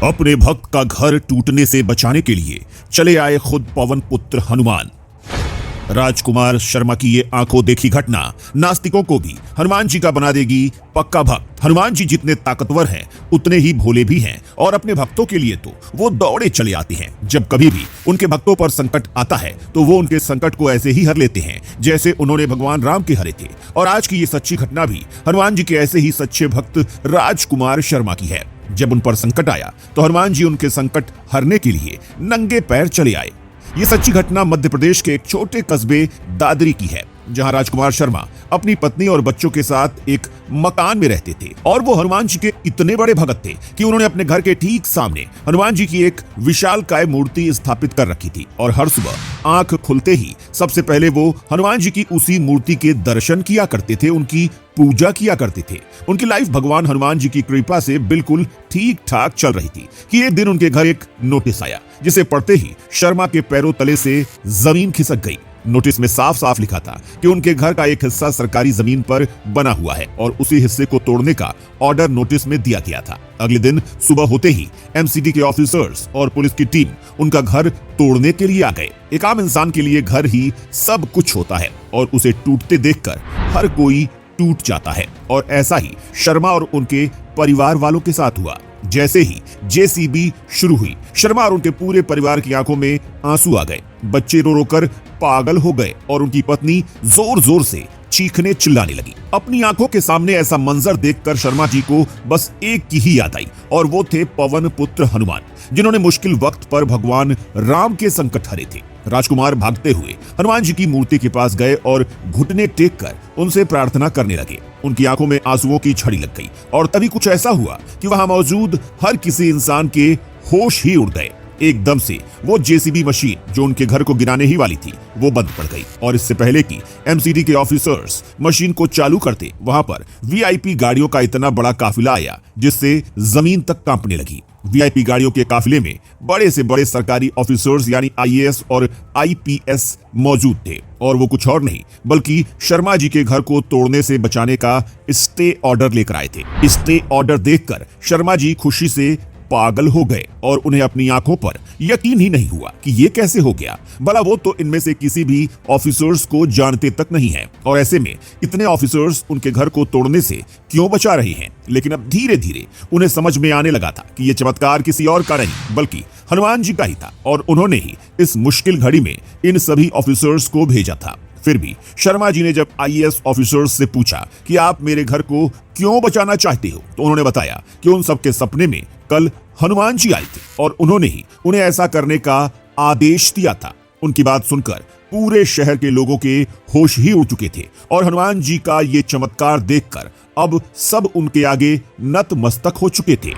अपने भक्त का घर टूटने से बचाने के लिए चले आए खुद पवन पुत्र हनुमान। राजकुमार शर्मा की ये आंखों देखी घटना नास्तिकों को भी हनुमान जी का बना देगी पक्का भक्त। हनुमान जी जितने ताकतवर हैं उतने ही भोले भी हैं और अपने भक्तों के लिए तो वो दौड़े चले आते हैं। जब कभी भी उनके भक्तों पर संकट आता है तो वो उनके संकट को ऐसे ही हर लेते हैं जैसे उन्होंने भगवान राम के हरे थे। और आज की ये सच्ची घटना भी हनुमान जी के ऐसे ही सच्चे भक्त राजकुमार शर्मा की है। जब उन पर संकट आया तो हनुमान जी उनके संकट हरने के लिए नंगे पैर चले आए। ये सच्ची घटना मध्य प्रदेश के एक छोटे कस्बे दादरी की है, जहां राजकुमार शर्मा अपनी पत्नी और बच्चों के साथ एक मकान में रहते थे। और वो हनुमान जी के इतने बड़े भक्त थे कि उन्होंने अपने घर के ठीक सामने हनुमान जी की एक विशालकाय मूर्ति स्थापित कर रखी थी। और हर सुबह आंख खुलते ही सबसे पहले वो हनुमान जी की उसी मूर्ति के दर्शन किया करते थे, उनकी पूजा किया करते थे। उनकी लाइफ भगवान हनुमान जी की कृपा से बिल्कुल ठीक ठाक चल रही थी कि एक दिन उनके घर एक नोटिस आया, जिसे पढ़ते ही शर्मा के पैरों तले से जमीन खिसक गई। नोटिस में साफ साफ लिखा था कि उनके घर का एक हिस्सा सरकारी जमीन पर बना हुआ है और उसी हिस्से को तोड़ने का ऑर्डर नोटिस में दिया गया था। अगले दिन सुबह होते ही एमसीडी के ऑफिसर्स और पुलिस की टीम उनका घर तोड़ने के लिए आ गए। एक आम इंसान के लिए घर ही सब कुछ होता है और उसे टूटते देखकर हर कोई टूट जाता है। और ऐसा ही शर्मा और उनके परिवार वालों के साथ हुआ। जैसे ही जेसीबी शुरू हुई, शर्मा और उनके पूरे परिवार की आंखों में आंसू आ गए। बच्चे रो रो कर पागल हो गए और उनकी पत्नी जोर जोर से चीखने चिल्लाने लगी। अपनी आंखों के सामने ऐसा मंजर देखकर शर्मा जी को बस एक की ही याद आई और वो थे पवन पुत्र हनुमान, जिन्होंने मुश्किल वक्त पर भगवान राम के संकट हरे थे। राजकुमार भागते हुए हनुमान जी की मूर्ति के पास गए और घुटने टेक कर उनसे प्रार्थना करने लगे। उनकी आंखों में आंसुओं की छड़ी लग गई और तभी कुछ ऐसा हुआ कि वहां मौजूद हर किसी इंसान के होश ही उड़ गए। एकदम से वो जेसीबी मशीन जो उनके घर को गिराने ही वाली थी वो बंद पड़ गई और इससे पहले कि एमसीडी के ऑफिसर्स मशीन को चालू करते, वहां पर वीआईपी गाड़ियों का इतना बड़ा काफिला आया जिससे जमीन तक कांपने लगी। वीआईपी गाड़ियों के काफिले में बड़े से बड़े सरकारी ऑफिसर्स यानी आईएएस और आईपीएस मौजूद थे और वो कुछ और नहीं बल्कि शर्मा जी के घर को तोड़ने से बचाने का स्टे ऑर्डर लेकर आए थे। स्टे ऑर्डर देखकर शर्मा जी खुशी से पागल हो गए और उन्हें अपनी आंखों पर यकीन ही नहीं हुआ कि ये कैसे हो गया। भला वो तो इनमें से किसी भी ऑफिसर्स को जानते तक नहीं है और ऐसे में इतने ऑफिसर्स उनके घर को तोड़ने से क्यों बचा रहे हैं। लेकिन अब धीरे धीरे उन्हें समझ में आने लगा था कि ये चमत्कार किसी और का नहीं बल्कि हनुमान जी का ही था और उन्होंने ही इस मुश्किल घड़ी में इन सभी ऑफिसर्स को भेजा था। फिर भी शर्मा जी ने जब आईएएस ऑफिसर्स से पूछा कि आप मेरे घर को क्यों बचाना चाहते हो, तो उन्होंने बताया कि उन सबके सपने में कल हनुमान जी आए थे और उन्होंने ही उन्हें ऐसा करने का आदेश दिया था। उनकी बात सुनकर पूरे शहर के लोगों के होश ही उड़ चुके थे और हनुमान जी का ये चमत्कार देखकर अब सब उनके आगे नतमस्तक हो चुके थे।